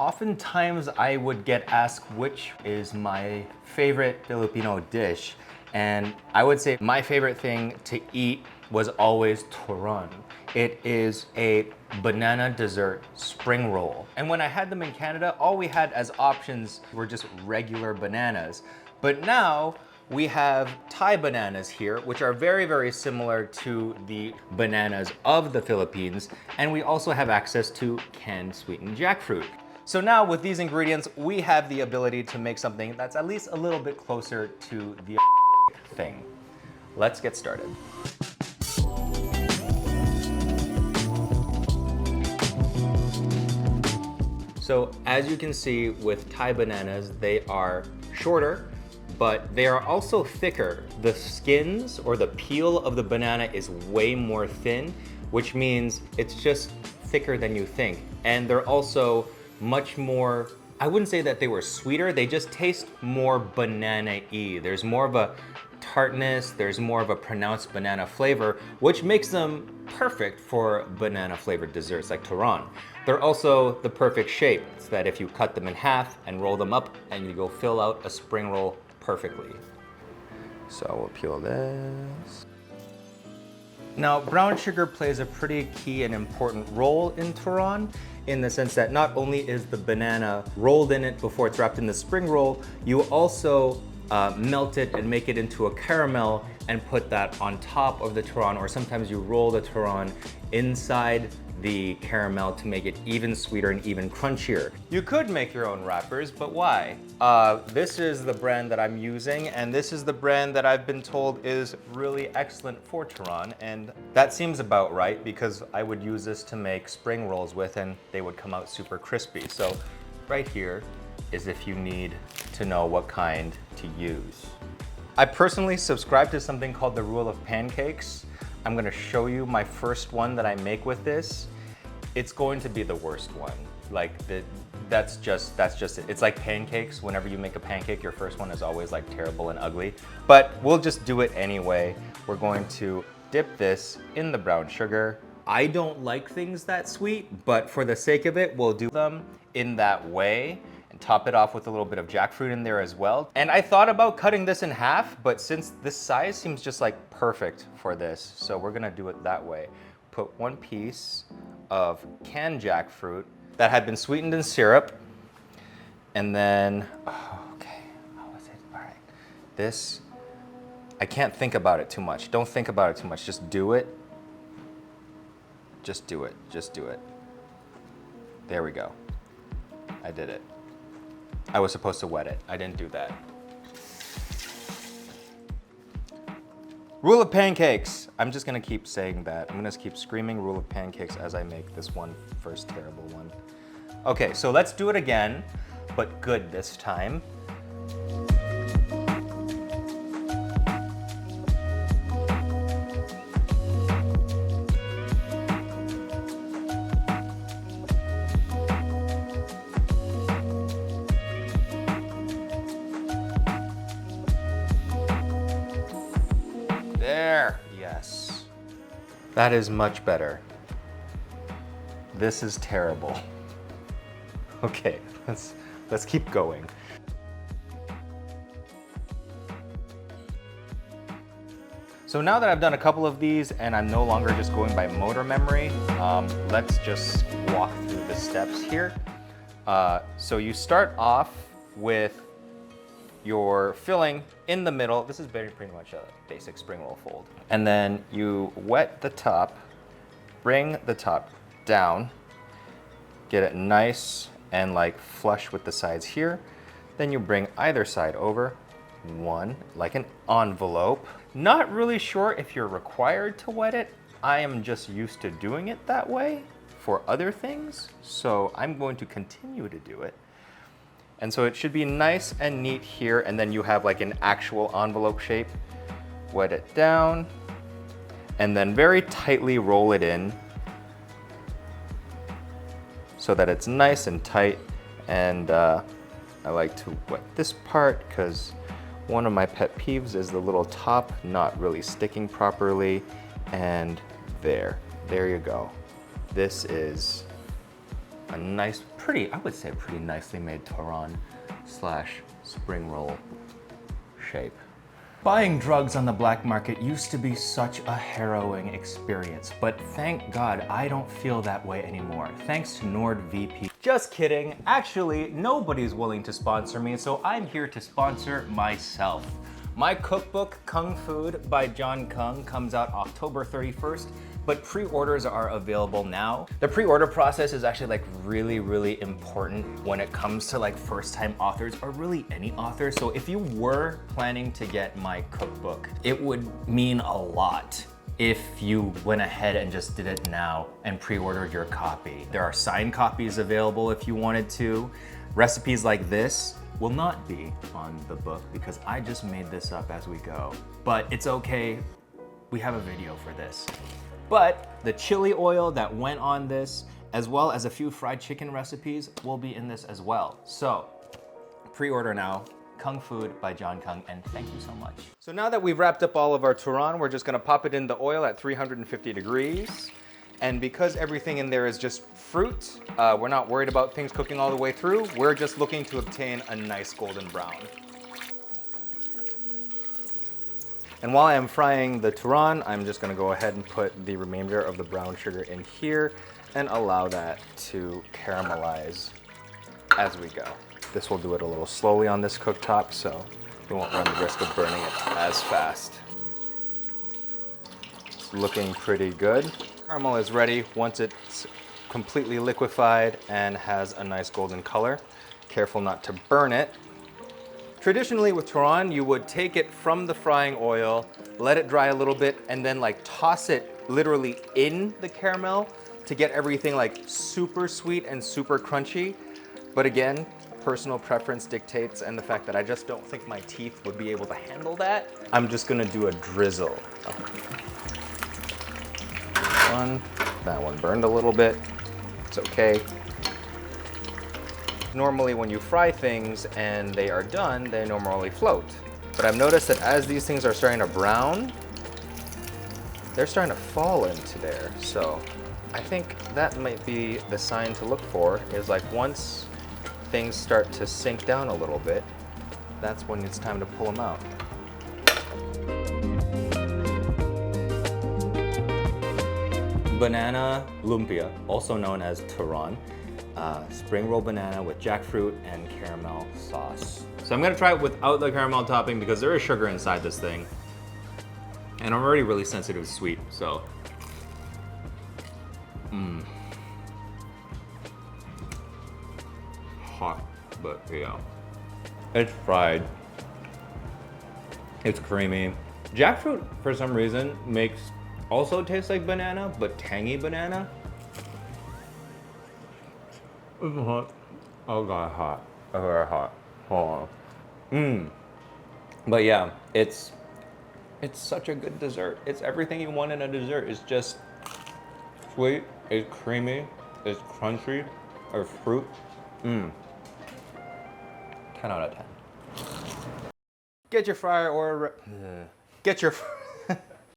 Oftentimes I would get asked which is my favorite Filipino dish, and I would say my favorite thing to eat was always Turon. It is a banana dessert spring roll. And when I had them in Canada, all we had as options were just regular bananas. But now we have Thai bananas here, which are very, very similar to the bananas of the Philippines. And we also have access to canned sweetened jackfruit. So now with these ingredients, we have the ability to make something that's at least a little bit closer to the thing. Let's get started. So as you can see with Thai bananas, they are shorter, but they are also thicker. The skins or the peel of the banana is way more thin, which means it's just thicker than you think. And they're also much more, I wouldn't say that they were sweeter, they just taste more banana-y. There's more of a tartness, there's more of a pronounced banana flavor, which makes them perfect for banana flavored desserts like Turon. They're also the perfect shape, so that if you cut them in half and roll them up and you go fill out a spring roll perfectly. So we'll peel this. Now, brown sugar plays a pretty key and important role in Turon, in the sense that not only is the banana rolled in it before it's wrapped in the spring roll, you also melt it and make it into a caramel and put that on top of the Turon, or sometimes you roll the Turon inside the caramel to make it even sweeter and even crunchier. You could make your own wrappers, but why? This is the brand that I'm using, and this is the brand that I've been told is really excellent for Turon, and that seems about right because I would use this to make spring rolls with and they would come out super crispy. So right here is if you need to know what kind to use. I personally subscribe to something called the rule of pancakes. I'm gonna show you my first one that I make with this. It's going to be the worst one. Like, that's just it. It's like pancakes. Whenever you make a pancake, your first one is always like terrible and ugly. But we'll just do it anyway. We're going to dip this in the brown sugar. I don't like things that sweet, but for the sake of it, we'll do them in that way. And top it off with a little bit of jackfruit in there as well. And I thought about cutting this in half, but since this size seems just like perfect for this, so we're gonna do it that way. Put one piece of canned jackfruit that had been sweetened in syrup, and then, okay, how was it? All right, this, I can't think about it too much. Don't think about it too much, just do it. Just do it, just do it. There we go, I did it. I was supposed to wet it. I didn't do that. Rule of pancakes. I'm just gonna keep saying that. I'm gonna keep screaming rule of pancakes as I make this one first terrible one. Okay, so let's do it again, but good this time. There, yes. That is much better. This is terrible. Okay, let's keep going. So now that I've done a couple of these and I'm no longer just going by motor memory, let's just walk through the steps here. So you start off with your filling in the middle. This is pretty much a basic spring roll fold. And then you wet the top, bring the top down, get it nice and like flush with the sides here. Then you bring either side over, one, like an envelope. Not really sure if you're required to wet it. I am just used to doing it that way for other things, so I'm going to continue to do it. And so it should be nice and neat here, and then you have like an actual envelope shape. Wet it down, and then very tightly roll it in so that it's nice and tight. And I like to wet this part because one of my pet peeves is the little top not really sticking properly. And there you go. This is a nice I would say pretty nicely made Turon slash spring roll shape. Buying drugs on the black market used to be such a harrowing experience, but thank God I don't feel that way anymore, thanks to NordVPN. Just kidding, actually nobody's willing to sponsor me, so I'm here to sponsor myself. My cookbook, Kung Food by John Kung, comes out October 31st, but pre-orders are available now. The pre-order process is actually like really important when it comes to like first-time authors or really any author. So if you were planning to get my cookbook, it would mean a lot if you went ahead and just did it now and pre-ordered your copy. There are signed copies available if you wanted to. Recipes like this will not be on the book because I just made this up as we go. But it's okay, we have a video for this. But the chili oil that went on this, as well as a few fried chicken recipes, will be in this as well. So, pre-order now, Kung Food by John Kung, and thank you so much. So now that we've wrapped up all of our Turon, we're just gonna pop it in the oil at 350 degrees. And because everything in there is just fruit, we're not worried about things cooking all the way through. We're just looking to obtain a nice golden brown. And while I'm frying the Turon, I'm just gonna go ahead and put the remainder of the brown sugar in here and allow that to caramelize as we go. This will do it a little slowly on this cooktop, so we won't run the risk of burning it as fast. It's looking pretty good. Caramel is ready once it's completely liquefied and has a nice golden color. Careful not to burn it. Traditionally with Turon, you would take it from the frying oil, let it dry a little bit, and then like toss it literally in the caramel to get everything like super sweet and super crunchy. But again, personal preference dictates, and the fact that I just don't think my teeth would be able to handle that, I'm just gonna do a drizzle. That one burned a little bit, it's okay. Normally when you fry things and they are done, they normally float. But I've noticed that as these things are starting to brown, they're starting to fall into there. So I think that might be the sign to look for, is like once things start to sink down a little bit, that's when it's time to pull them out. Banana lumpia, also known as Turon. Spring roll banana with jackfruit and caramel sauce. So I'm gonna try it without the caramel topping because there is sugar inside this thing. And I'm already really sensitive to sweet, so. Hot, but yeah. It's fried. It's creamy. Jackfruit, for some reason, also tastes like banana, but tangy banana. It's hot. Oh god, hot. Oh, very hot. Hold on. But yeah, it's such a good dessert. It's everything you want in a dessert. It's just sweet, it's creamy, it's crunchy, or fruit. 10 out of 10. Get your fryer or get your